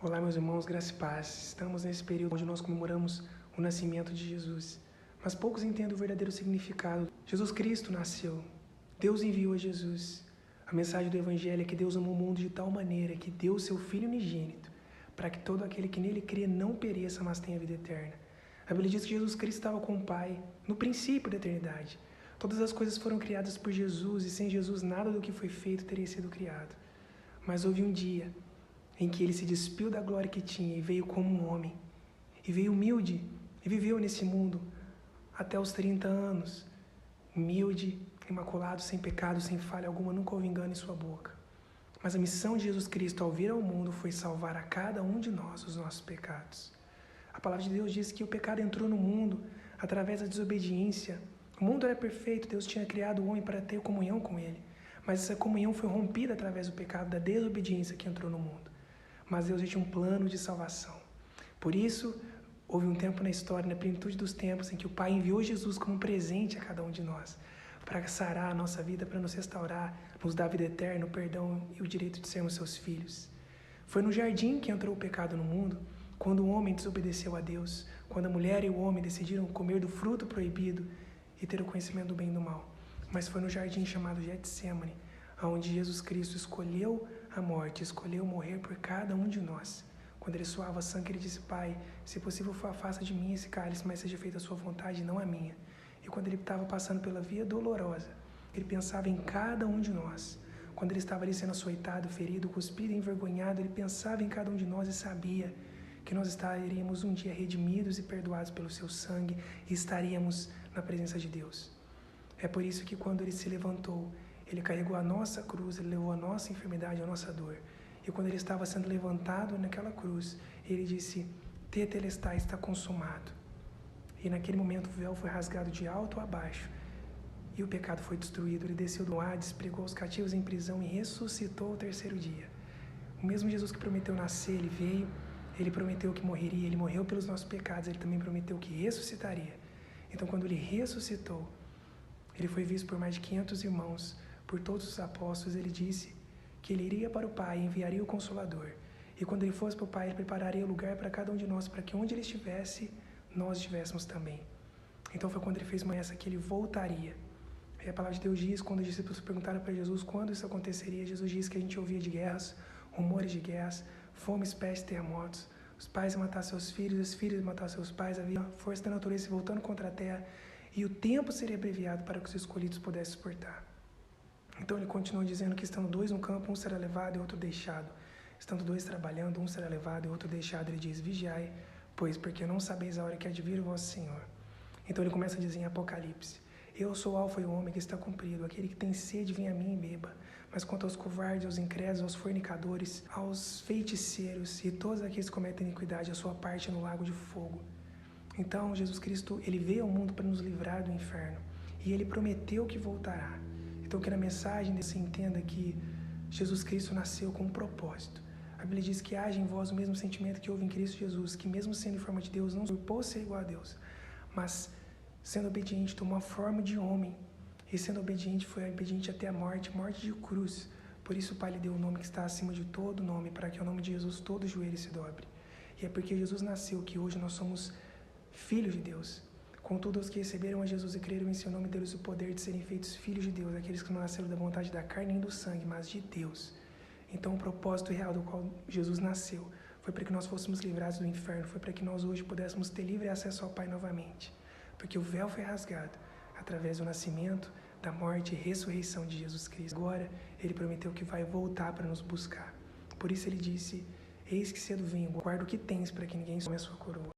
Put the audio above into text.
Olá, meus irmãos, graça e paz. Estamos nesse período onde nós comemoramos o nascimento de Jesus, mas poucos entendem o verdadeiro significado. Jesus Cristo nasceu, Deus enviou a Jesus. A mensagem do Evangelho é que Deus amou o mundo de tal maneira que deu o seu Filho unigênito, para que todo aquele que nele crê não pereça, mas tenha vida eterna. A Bíblia diz que Jesus Cristo estava com o Pai no princípio da eternidade. Todas as coisas foram criadas por Jesus e sem Jesus nada do que foi feito teria sido criado. Mas houve um dia em que ele se despiu da glória que tinha e veio como um homem, e veio humilde, e viveu nesse mundo até os 30 anos, humilde, imaculado, sem pecado, sem falha alguma, nunca houve engano em sua boca. Mas a missão de Jesus Cristo ao vir ao mundo foi salvar a cada um de nós os nossos pecados. A palavra de Deus diz que o pecado entrou no mundo através da desobediência. O mundo era perfeito, Deus tinha criado o homem para ter comunhão com ele, mas essa comunhão foi rompida através do pecado, da desobediência que entrou no mundo. Mas Deus já tinha um plano de salvação. Por isso, houve um tempo na história, na plenitude dos tempos, em que o Pai enviou Jesus como um presente a cada um de nós, para sarar a nossa vida, para nos restaurar, nos dar a vida eterna, o perdão e o direito de sermos seus filhos. Foi no jardim que entrou o pecado no mundo, quando o homem desobedeceu a Deus, quando a mulher e o homem decidiram comer do fruto proibido e ter o conhecimento do bem e do mal. Mas foi no jardim chamado Getsêmani, onde Jesus Cristo escolheu a morte, escolheu morrer por cada um de nós. Quando ele suava sangue, ele disse: Pai, se possível, afasta de mim esse cálice, mas seja feita a sua vontade, não a minha. E quando ele estava passando pela via dolorosa, ele pensava em cada um de nós. Quando ele estava ali sendo açoitado, ferido, cuspido, envergonhado, ele pensava em cada um de nós e sabia que nós estaríamos um dia redimidos e perdoados pelo seu sangue e estaríamos na presença de Deus. É por isso que quando ele se levantou, ele carregou a nossa cruz, ele levou a nossa enfermidade, a nossa dor. E quando ele estava sendo levantado naquela cruz, ele disse: Tetelestai, está consumado. E naquele momento o véu foi rasgado de alto a baixo e o pecado foi destruído. Ele desceu do Hades, pregou os cativos em prisão e ressuscitou ao terceiro dia. O mesmo Jesus que prometeu nascer, ele veio, ele prometeu que morreria, ele morreu pelos nossos pecados, ele também prometeu que ressuscitaria. Então, quando ele ressuscitou, ele foi visto por mais de 500 irmãos, por todos os apóstolos. Ele disse que ele iria para o Pai e enviaria o Consolador. E quando ele fosse para o Pai, ele prepararia o lugar para cada um de nós, para que onde ele estivesse, nós estivéssemos também. Então foi quando ele fez uma promessa que ele voltaria. E a palavra de Deus diz, quando os discípulos perguntaram para Jesus quando isso aconteceria, Jesus disse que a gente ouvia de guerras, rumores de guerras, fomes, pestes, terremotos, os pais iam matar seus filhos, os filhos iam matar seus pais, havia força da natureza se voltando contra a terra, e o tempo seria abreviado para que os escolhidos pudessem suportar. Então ele continua dizendo que estando dois no campo, um será levado e outro deixado. Estando dois trabalhando, um será levado e outro deixado. Ele diz: vigiai, pois porque não sabeis a hora que há de vir o vosso Senhor. Então ele começa a dizer em Apocalipse: eu sou o alfa e o ômega, que está cumprido. Aquele que tem sede, vem a mim e beba. Mas quanto aos covardes, aos incrédulos, aos fornicadores, aos feiticeiros e todos aqueles que cometem iniquidade, a sua parte é no lago de fogo. Então Jesus Cristo, ele veio ao mundo para nos livrar do inferno. E ele prometeu que voltará. Então que na mensagem você entenda que Jesus Cristo nasceu com um propósito. A Bíblia diz que haja em vós o mesmo sentimento que houve em Cristo Jesus, que mesmo sendo em forma de Deus, não usurpou ser igual a Deus, mas sendo obediente, tomou a forma de homem. E sendo obediente, foi obediente até a morte, morte de cruz. Por isso o Pai lhe deu o nome que está acima de todo nome, para que ao nome de Jesus todo joelho se dobre. E é porque Jesus nasceu que hoje nós somos filhos de Deus. Contudo, os que receberam a Jesus e creram em seu nome, deram-lhes o poder de serem feitos filhos de Deus, aqueles que não nasceram da vontade da carne nem do sangue, mas de Deus. Então o propósito real do qual Jesus nasceu foi para que nós fôssemos livrados do inferno, foi para que nós hoje pudéssemos ter livre acesso ao Pai novamente. Porque o véu foi rasgado através do nascimento, da morte e ressurreição de Jesus Cristo. Agora, ele prometeu que vai voltar para nos buscar. Por isso ele disse: eis que cedo venho, guarda o que tens para que ninguém tome a sua coroa.